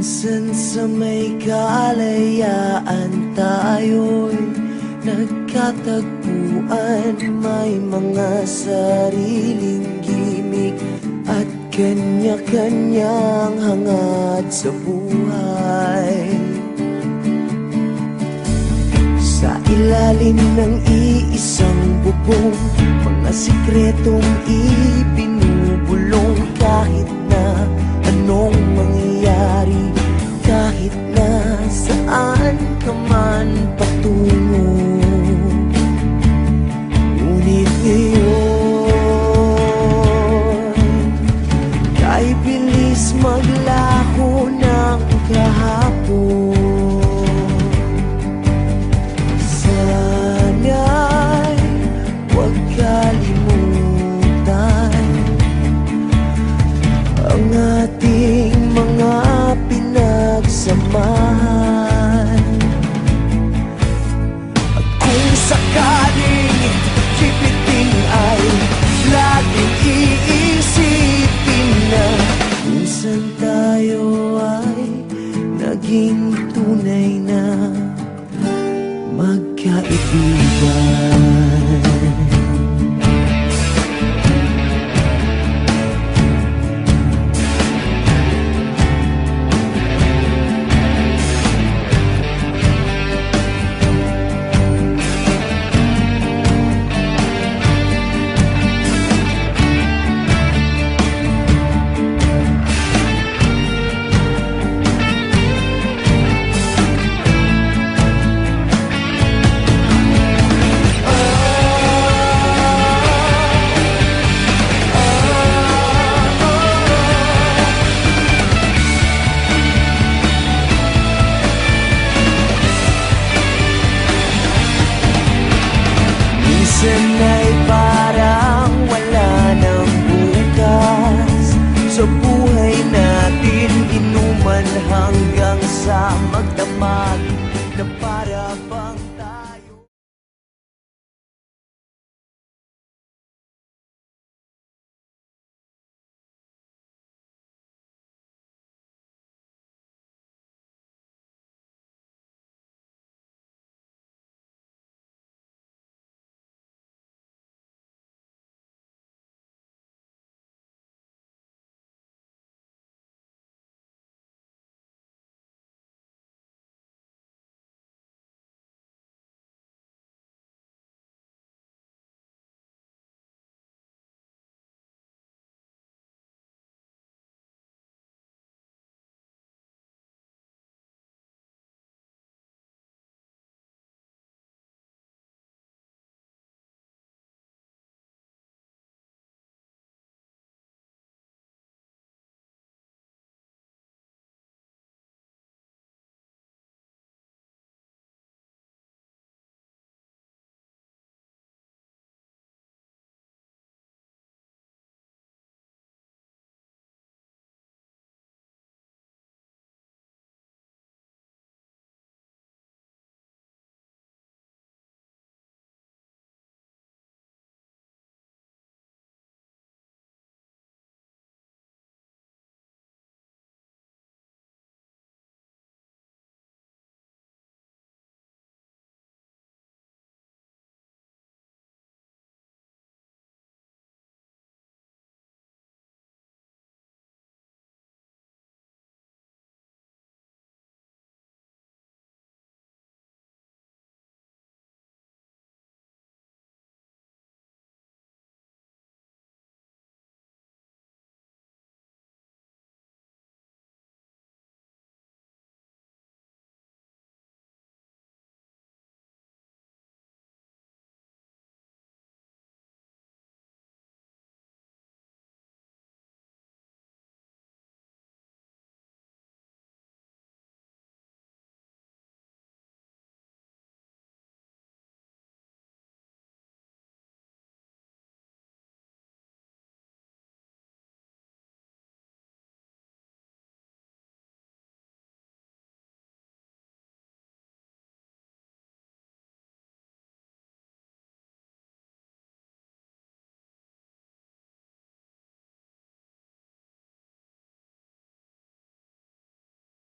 Minsan sa may kalayaan tayo'y nagkatagpuan. May mga sariling gimik at kanya-kanyang hangad sa buhay. Sa ilalim ng iisang bubong, mga sikretong ibinubulong. Kahit na anong mangyayari, kahit na saan ka man patungo, ngunit ngayon kay bilis maglaho ng kahapon. Sana'y huwag kalimutan ang ating mga pinagsamahan. At kung sakaling kipiting ay laging iisipin na minsan tayo ay naging tunay na magkaibigan.